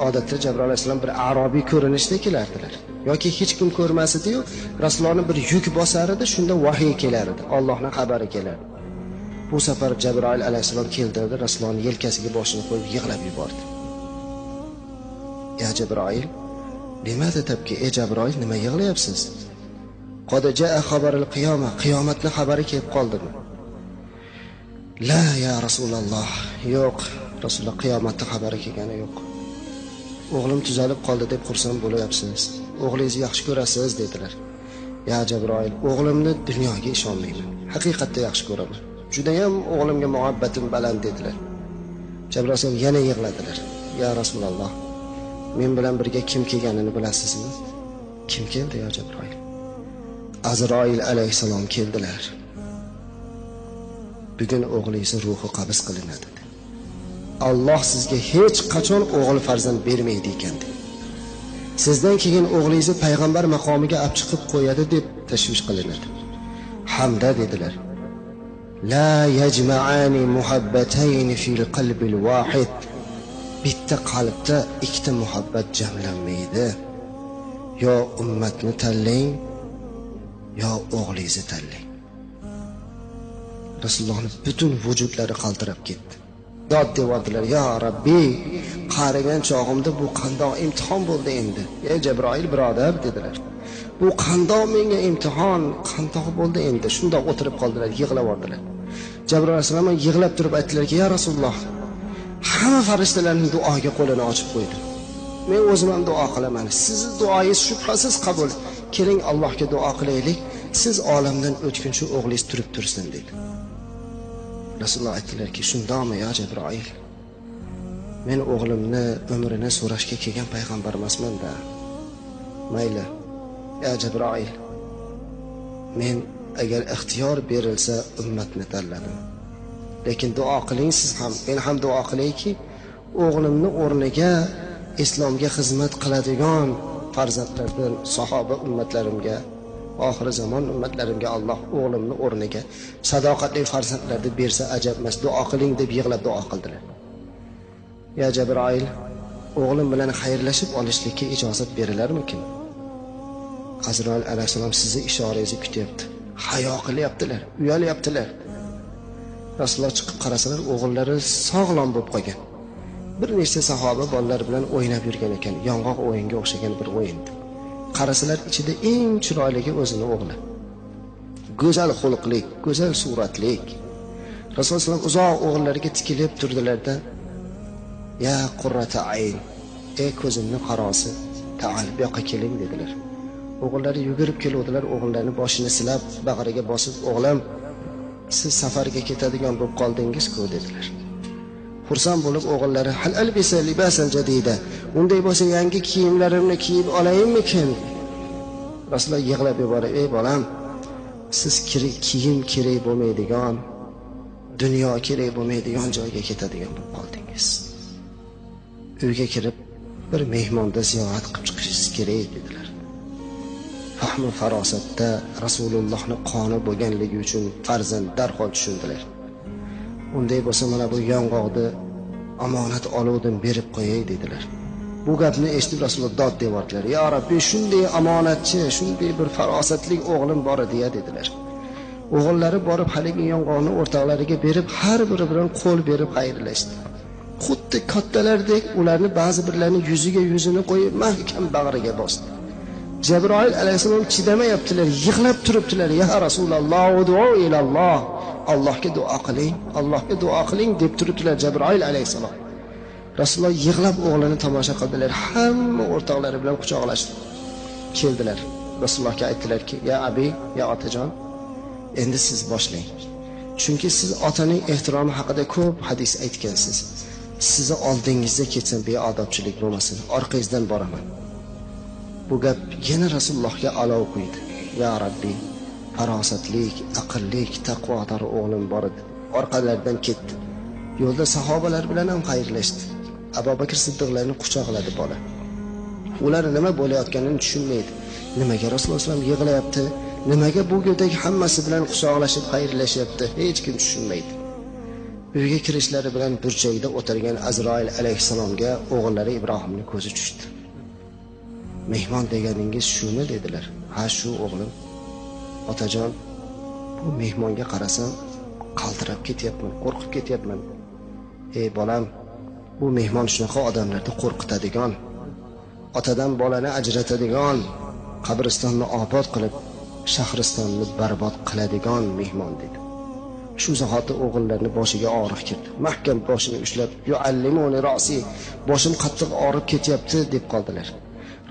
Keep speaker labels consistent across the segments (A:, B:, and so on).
A: odatda Jabroil alayhissalom bir arobiy ko'rinishda kelardilar. Yoki hech kim ko'rmas edi-yu, Rasulullohni bir yuk bosar edi, shunda vahiy kelar edi, Allohning xabari kelardi. Bu safar Jabroil alayhissalom keldi, Rasulullohning yelkasiga boshini qo'yib yig'lab yubordi. Ya Jabroil, limada tabki? Ey Jabroil, nima yig'layapsiz? Qad jaa xabarul qiyoma, qiyomatning xabari kelib qoldimi? La ya Rasululloh, yo'q, Rasululloh qiyomatning xabari kelgani yo'q. O'g'lim tuzalib qoldi deb xursand bo'lyapsiz. O'g'lingizni yaxshi ko'rasiz dedilar. Ya Jabroil, o'g'limni dunyoga ishonmayman. Haqiqatda yaxshi ko'raman. Juda ham o'g'limga muhabbatim baland dedilar. Jabroil yana yig'ladilar. Ya Rasululloh, men bilan birga kim kelganini bilasizmi? Kim keldi ya Jabroil? Azroil alayhissalom keldilar. Bugun o'g'lingiz ruhi qabz qilinadi. Alloh sizga hech qachon o'g'il farzand bermaydi ekan. Sizdan keyin o'g'lingizni payg'ambar maqomiga olib chiqib qo'yadi deb tashvish qilinadi. Hamda dedilar. La yajma'ani muhabbatayn fil qalbil wahid. Bitta qalbda ikkita muhabbat jamlanmaydi. Yo ummatni tanlang, yo o'g'lingizni tanlang. Rasulullohning butun vujudlari qaltirab ketdi. Dod devordilar, ya Rabbiy, qarigan chog'imda bu qandoq imtihon bo'ldi endi. Ey Jabroil birodar dedilar. Bu qandoq menga imtihon, qandoq bo'ldi endi. Shundoq o'tirib qoldilar, yig'lab vordilar. Jabroil alayhisalom yig'lab turib aytdilarki, ya Rasululloh, hamma farishtalarning duoga qo'lini ochib qo'ydi. Men o'zim ham duo qilaman. Sizning duoyingiz shubhasiz qabul. Keling Allohga duo qilaylik. Siz olamdan o'tguncha o'g'lingiz turib tursin dedi. Rasululloh aytdilarki, shundaqmi ya Jabroil? Men o'g'limni umrini so'rashga kelgan payg'ambar emasman-da. Mayli. Ya Jabroil, men agar ixtiyor berilsa ummatni tanladim. Lekin duo qiling siz ham, men ham duo qilayki, o'g'limni o'rniga islomga xizmat qiladigan farzandlardan sahoba ummatlarimga, oxir zamon ummatlarimga Alloh o'g'limni o'rniga sadoqatli farzandlarni bersa ajab emas. Duo qiling deb yig'lab duo qildilar. Ya Jabroil, o'g'lim bilan xayrlashib olishlikka ijozat berilarmikin? Azroil alayhissalom sizni ishorangizni kutyapti. Hayo qilyaptilar, uyalyaptilar. Rasululloh chiqib qarasalar, o'g'illari sog'lom bo'lib qolgan. Bir nechta sahoba bolalar bilan o'ynab yurgan ekan, yong'oq o'yinga o'xshagan bir o'yindi. Qarasalar ichida eng chiroyligi o'zini o'g'li. Go'zal xulqlik, go'zal suratlik. Rasululloh sollallohu alayhi vasallam uzoq o'g'illariga tikilib turdilarda, "Ya qurrata ayn, ey ko'zimning qarosi, ta'al bu yoqqa keling" dedilar. O'g'illari yugurib keluvdilar, o'g'illarini boshini silab, bag'riga bosib, "O'g'lim, siz safarga ketadigan bo'lib qoldingiz-ku" dedilar. Xursand bo'lib o'g'illari, "Hal albisa libasan jadida, unday bo'lsa yangi kiyimlarimni kiyib olayimmikin?" Rasululloh yig'lab yuborib, "Ey bolam, siz kiyim kerak bo'lmaydigan, dunyo kerak bo'lmaydigan joyga ketadigan bo'lib qoldingiz. Uyga kirib bir mehmonda ziyorat qilib chiqishingiz kerak" dedilar. Fahmi farosatda Rasulullohning qoni bo'lganligi uchun farzand darhol tushundilar. Unday bo'lsa mana bu yong'oqni omonat oluvdim berib qo'yay dedilar. Bu gapni eshitib Rasululloh dod devordilar. "Ya Rabbi, shunday omonatchi, shunday bir farosatli o'g'lim bor edi" dedilar. O'g'illari borib haligi yong'oqni o'rtoqlariga berib, har biri bilan qo'l berib xayrlashdi. Xuddi kattalardek ularni ba'zi birlarning yuzini qo'yib mahkam bag'riga bosdi. Jabroil alayhissalom chidamayaptilar, yig'lab turibdilar. "Ya Rasululloh, duo ilalloh, Allohga duo qiling, Allohga duo qiling" deb turibdilar Jabroil alayhissalom. Rasululloh yig'lab o'g'lini tomosha qildilar. Hamma o'rtoqlari bilan quchoqlashdi. Keldilar. Rasulullohga aytdilarki, "Ya abi, ya otajon, endi siz boshlang. Chunki siz otaning ehtiromi haqida ko'p hadis aytgansiz. Sizni oldingizda ketsam beodobchilik bo'lmasin, orqangizdan boraman." Bu gap yana Rasulullohga olov quydi. "Ya Rabbi, farosatlik, aqllik, taqvodor o'g'lim bor edi." Orqalaridan ketdi. Yo'lda sahobalar bilan ham xayrlashdi. Abu Bakr Siddiqlarni quchoqladi bola. Ular nima bo'layotganini tushunmaydi. Nimaga Rasululloh sollallohu alayhi vasallam yig'layapti? Nimaga bu yo'ldagi hammasi bilan quchoqlashib xayrlashyapti? Hech kim tushunmaydi. Uyga kirishlari bilan burchakda o'tirgan Azroil alayhissalomga o'g'illari Ibrohimning ko'zi tushdi. Mehmon deganingiz shuni dedilar. Ha, shu o'g'lim. Otajon, bu mehmonga qarasam qaltirab ketyapman, qo'rqib ketyapman. Ey bolam, bu mehmon shunaqa odamlarni qo'rqitadigan, otadan bolani ajratadigan, qabristonni obod qilib, shahristonni barbod qiladigan mehmon dedi. Shu zahoti o'g'illarning boshiga og'riq kirdi. Mahkam boshini ushlab, "Yuallimuni ra'si", boshim qattiq og'rib ketyapti deb qoldilar.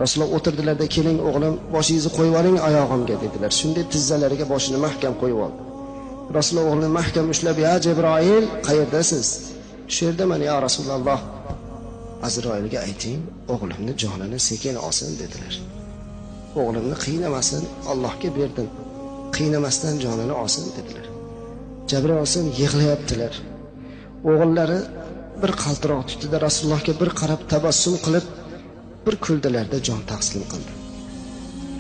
A: Rasululloh o'tirdilarda, "Keling o'g'lim, boshingizni qo'yib oling oyog'imga" dedilar. Shunday tizzalariga boshini mahkam qo'yib oldi. Rasululloh o'g'lini mahkam ushlab, "Ya Jibroil, qayerdasiz?" "Shu yerdaman ya Rasululloh." "Azroilga ayting, o'g'limni jonini sekin olsin" dedilar. "O'g'limni qiynamasin, Allohga berdim. Qiynamasdan jonini olsin" dedilar. Jabroil olsin yig'layaptilar. O'g'illari bir qaltiroq tutdi-da Rasulullohga bir qarab tabassum qilib bir kuldilarda jon taslim qildi.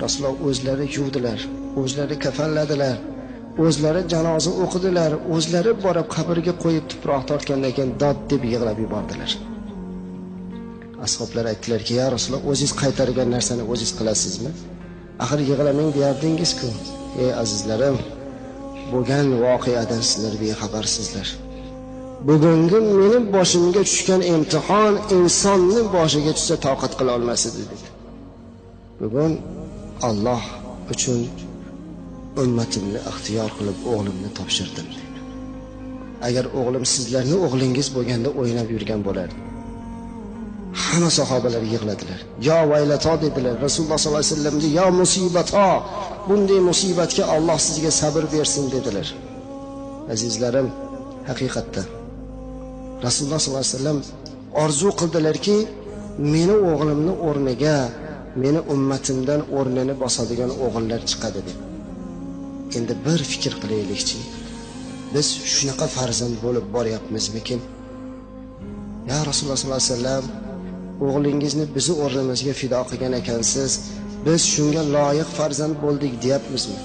A: Rasululloh o'zlari yuvdilar, o'zlari kafanladilar, o'zlari janoza o'qidilar, o'zlari borib qabrga qo'yib tuproq tortgandan keyin dod deb yig'lab yubordilar. Ashoblar aytdilarki, "Ya Rasululloh, o'zingiz qaytargan narsani o'zingiz qilasizmi? Axir yig'lamang deyardingiz-ku." Ey azizlarim, bo'lgan voqeadan sizlar bexabarsizlar. Bugungi mening boshimga tushgan imtihon insonning boshiga tushsa toqat qila olmas edi dedi. Bugun Alloh uchun ummatimni ixtiyor qilib o'g'limni topshirdim dedi. Agar o'g'lim sizlarning o'g'lingiz bo'lganda o'ynab yurgan bo'lardi. Hamma sahobalar yig'ladilar. "Yo vaylato" dedilar. Rasululloh sollallohu alayhi vasallamga "Yo musibato, bunday musibatga Alloh sizga sabr bersin" dedilar. Azizlarim, haqiqatda Rasululloh sollallohu alayhi vasallam orzu qildilarki, meni o'g'limni o'rniga, meni ummatimdan o'rnini bosadigan o'g'illar chiqadi deb. Endi bir fikr qilaylikchi. Biz shunaqa farzand bo'lib boryapmizmikin? Ya Rasululloh sollallohu alayhi vasallam, o'g'lingizni bizni o'rnimizga fido qilgan ekansiz, biz shunga loyiq farzand bo'ldik deyapmizmi?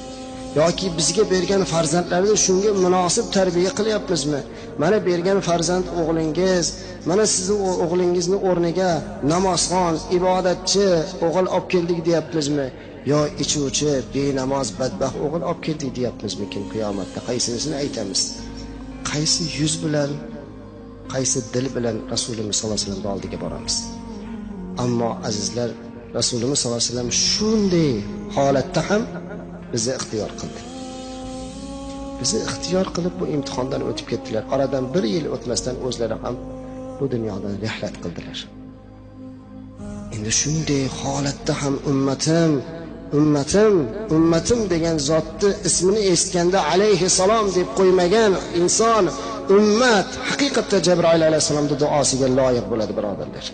A: Yoki bizga bergan farzandlarni shunga munosib tarbiya qilyapmizmi? Mana bergan farzand o'g'lingiz, mana sizning o'g'lingizni o'rniga namozxon, ibodatchi o'g'il olib keldik deyapmizmi? Yo ichuvchi, benamoz, badbaxt o'g'il olib keldik deyapmizmikin qiyomatda? Qaysinisini aytamiz? Qaysi yuz bilan, qaysi dil bilan Rasululloh sollallohu alayhi vasallam oldiga boramiz? Ammo azizlar, Rasululloh sollallohu alayhi vasallam shunday holatda ham bizni ixtiyor qildi. Bizni ixtiyor qilib bu imtihondan o'tib ketdilar. Oradan bir yil o'tmasdan o'zlari ham bu dunyodan rihlat qildilar. Endi shunday holatda ham ummatim degan zotni ismini eshitganda alayhissalom deb qo'ymagan inson, ummat haqiqatda Jabroil alayhissalomning duosiga loyiq bo'ladi, birodarlar.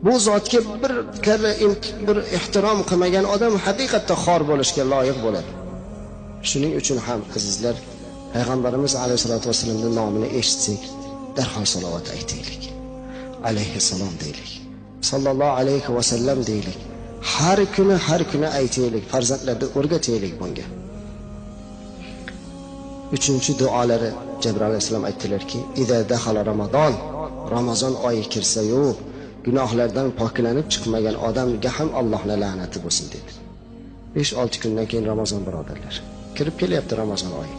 A: Bu zotga bir karra bir ehtirom qilmagan odam haqiqatda xor bo'lishga loyiq bo'ladi. Shuning uchun ham azizlar, payg'ambarimiz alayhisolatu vasallamning nomini eshitsak, darhol salovat aytaylik. Alayhissalom deylik. Sallallohu alayhi vasallam deylik. Har kuni aytaylik, farzandlarga o'rgataylik bunga. 3-duolari Jabroil alayhissalom aytdilarki, "Ida dahala Ramazon oyi kirsa-yu, gunohlardan poklanib chiqmagan odamga ham Allohning la'nati bo'lsin" dedi. 5-6 kundan keyin Ramazon, birodarlar. Kirib kelyapti Ramazon oyi.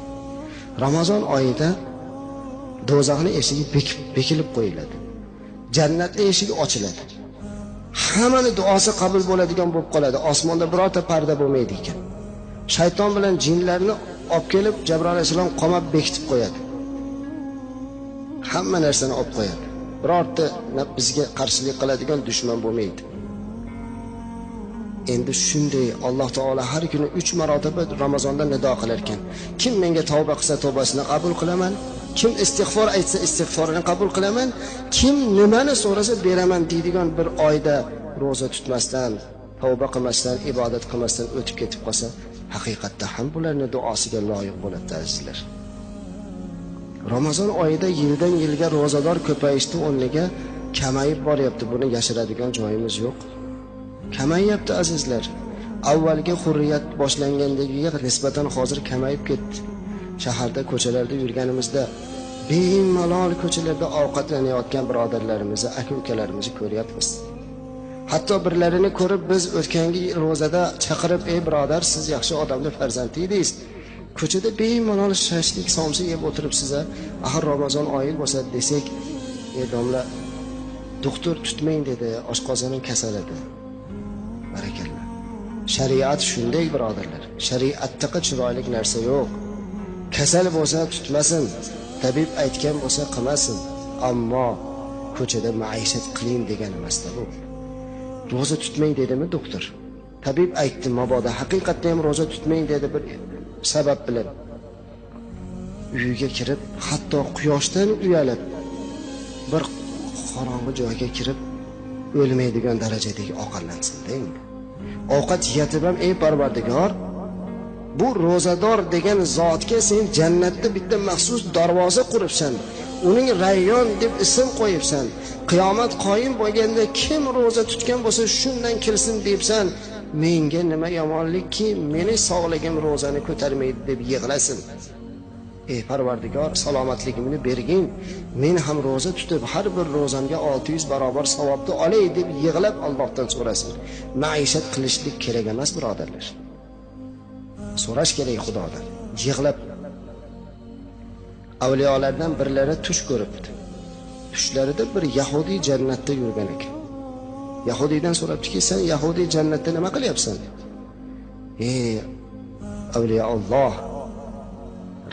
A: Ramazon oyida do'zaxning eshigi bekilib qo'yiladi. Jannatning eshigi ochiladi. Hammaning duosi qabul bo'ladigan bo'lib qoladi. Osmonda birorta parda bo'lmaydi ekan. Shayton bilan jinlarni olib kelib Jabroil alayhisalom qamab bekitib qo'yadi. Hamma narsani olib qo'yadi. Birorta bizga qarshilik qiladigan dushman bo'lmaydi. Endi shunday Alloh taolo har kuni 3 marotaba Ramazonda nido qilar ekan. Kim menga tavba qilsa tavbasini qabul qilaman, kim istig'for aytsa istig'forini qabul qilaman, kim nimani so'rasa beraman deydigan bir oyda roza tutmasdan, tavba qilmasdan, ibodat qilmasdan o'tib ketib qolsa, haqiqatda ham bularning duosiga loyiq bo'ladi azizlar. Ramazon oyida yildan yilga rozador ko'payishdi, o'rniga kamayib boryapti. Buni yashiradigan joyimiz yo'q. Kamayyapti azizlar. Avvalgi hurriyat boshlangandagiga nisbatan hozir kamayib ketdi. Shaharda, ko'chalarda yurganimizda bemalol ko'chalarda ovqatlanayotgan birodarlarimizni, aka-ukalarimizni ko'ryapmiz. Hatto birlarini ko'rib biz o'tgangi ro'zada chaqirib, "Ey birodar, siz yaxshi odamning farzandi edingiz. Ko'chada bemalol shashlik somsa yeb o'tiribsiz, axir Ramazon oyi bo'lsa" desak, "Ey domla, doktor tutmang" dedi, "oshqozonim kasal edi." Barakalloh. Shariat shunday birodarlar. Shariatda chiroyli narsa yo'q. Kasal bo'lsa tutmasin, tabib aytgan bo'lsa qilmasin, ammo ko'chada maishat qiling degan emasda bu. Roza tutmang dedimi doktor? Tabib aytdi, mabodo haqiqatda ham roza tutmang dedi bir sabab bilan. Uyiga kirib, hatto quyoshdan uyalib, bir qorong'i joyga kirib o'lmaydigan darajadagi ovqatlansin endi. Ovqat yetib ham, "Ey Parvardigor, bu ro'zador degan zotga sen jannatda bitta maxsus darvoza quribsan. Uning Rayyon deb ism qo'yibsan. Qiyomat qoyim bo'lganda kim ro'za tutgan bo'lsa shundan kirsin debsan. Menga nima yomonlikki, meni sog'ligim ro'zani ko'tarmaydi" deb yig'lasin. "Ey Parvardigor, salomatligimni bergin. Men ham ro'za tutib, har bir ro'zamga 600 barobar savobni olay" deb yig'lab Allohdan so'rasin. Maishat qilishlik kerak emas, birodarlar. So'rash kerak Xudodan. Yig'lab. Avliyolardan birlari tush ko'ribdi. Tushlarida bir Yahudi jannatda yurgan ekan. Yahudiydan so'rabdiki, "Sen Yahudi jannatda nima qilyapsan?" "Ey avliyo Alloh,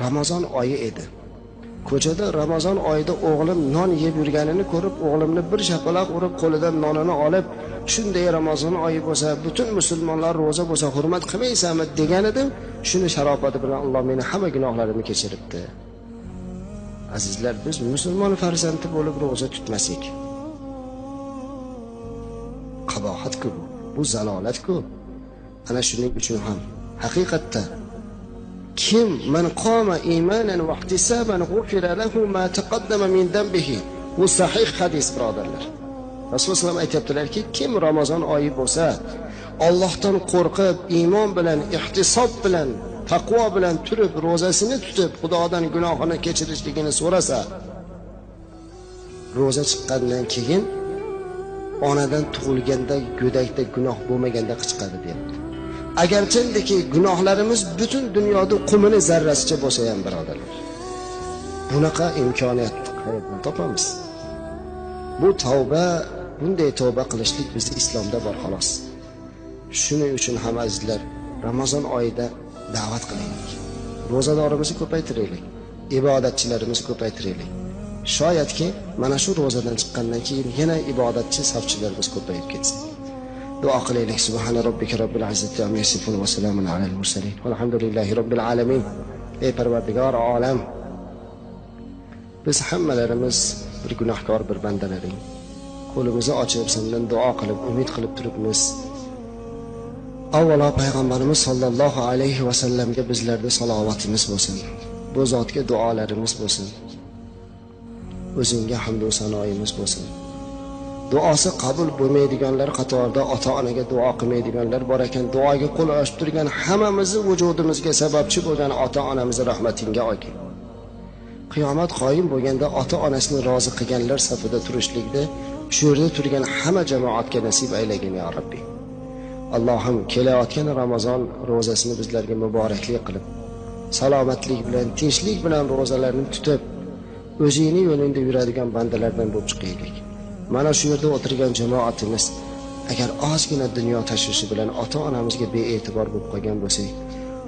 A: Ramazon oyi edi. Ko'chada Ramazon oyida o'g'lim non yeb yurganini ko'rib, o'g'limni bir shapaloq urib, qo'lidan nonini olib, shunday Ramazon oyi bo'lsa, butun musulmonlar roza bo'lsa hurmat qilmaysanmi degan edim. Shuni sharofati bilan Alloh meni hamma gunohlarimni kechiribdi." Azizlar, biz musulmon farzandi bo'lib roza tutmasak, qabohat-ku bu. Bu zalolat-ku. Ana shuning uchun ham haqiqatda kim man qoma imanan va ihtisaban g'ufira lahu ma taqaddama min dambihi. Bu sahih hadis, birodarlar. Rasululloh sollallohu alayhi vasallam aytibdilarki, kim Ramazon oyi bo'lsa, Allohdan qo'rqib, iymon bilan, ihtisob bilan, taqvo bilan turib, ro'zasini tutib, Xudodan gunohini kechirishligini so'rasa, ro'za chiqqandan keyin onadan tug'ilganda go'dakda gunoh bo'lmaganda chiqadi deyapti. Agarchindiki gunohlarimiz butun dunyoda qumini zarrasicha bo'lsa ham, birodarlar, bunaqa imkoniyat qayerdan topamiz? Bu tavba, bunday tavba qilishlik bizning islomda bor xolos. Shuning uchun ham azizlar, Ramazon oyida da'vat qilaylik. Ro'zadorimizni ko'paytiraylik, ibodatchilarimizni ko'paytiraylik. Shoyatki mana shu ro'zadan chiqqandan keyin yana ibodatchi safchilarimiz ko'payib ketsin. Duo qilaylik. Subhana robbika robbil izzati amma yasifun va salamun alal mursalin. Alhamdulillahi robbil alamin. Ey Parvardigor olam, biz hammalarimiz bir gunohkor, bir bandalaring. Qo'limizni ochib sendan duo qilib, umid qilib turibmiz. Avvalo payg'ambarimiz sollallohu alayhi va sallamga bizlarda salovatimiz bo'lsin. Bu zotga duolarimiz bo'lsin. O'zingga hamd va sanoyimiz bo'lsin. Duosi qabul bo'lmaydiganlar qatorida ota-onaga duo qilmaydiganlar bor ekan. Duoga qo'l ochib turgan hammamizni vujudimizga sababchi bo'lgan ota-onamizni rahmatingga olgin. Qiyomat qoyim bo'lganda ota-onasini rozi qilganlar safida turishlikda shu yerda turgan hamma jamoatga nasib aylagin ya Rabbi. Allohim, kelayotgan Ramazon ro'zasini bizlarga muboraklik qilib, salomatlik bilan, tinchlik bilan ro'zalarni tutib, o'zingning yo'lingda yuradigan bandalardan bo'lib chiqaylik. Mana shu yerda o'tirgan jamoatimiz agar ozgina dunyo tashvishi bilan ota-onamizga bee'tibor bo'lib qolgan bo'lsak,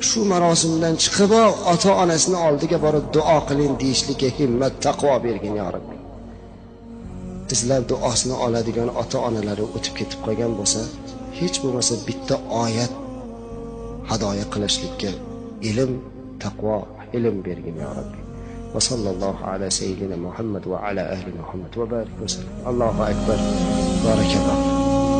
A: shu marosimdan chiqib ota-onasini oldiga borib duo qiling deyishlikka himmat, taqvo bergin ya Rabbi. Sizlar duosini oladigan ota-onalari o'tib ketib qolgan bo'lsa, hech bo'lmasa bitta oyat hadoya qilishlikka ilm, taqvo, ilm bergin ya Rabbi. Va sallallohu ala sayyidina Muhammad va ala ahli Muhammad va barik va sallam. Allohu akbar. Barakalloh.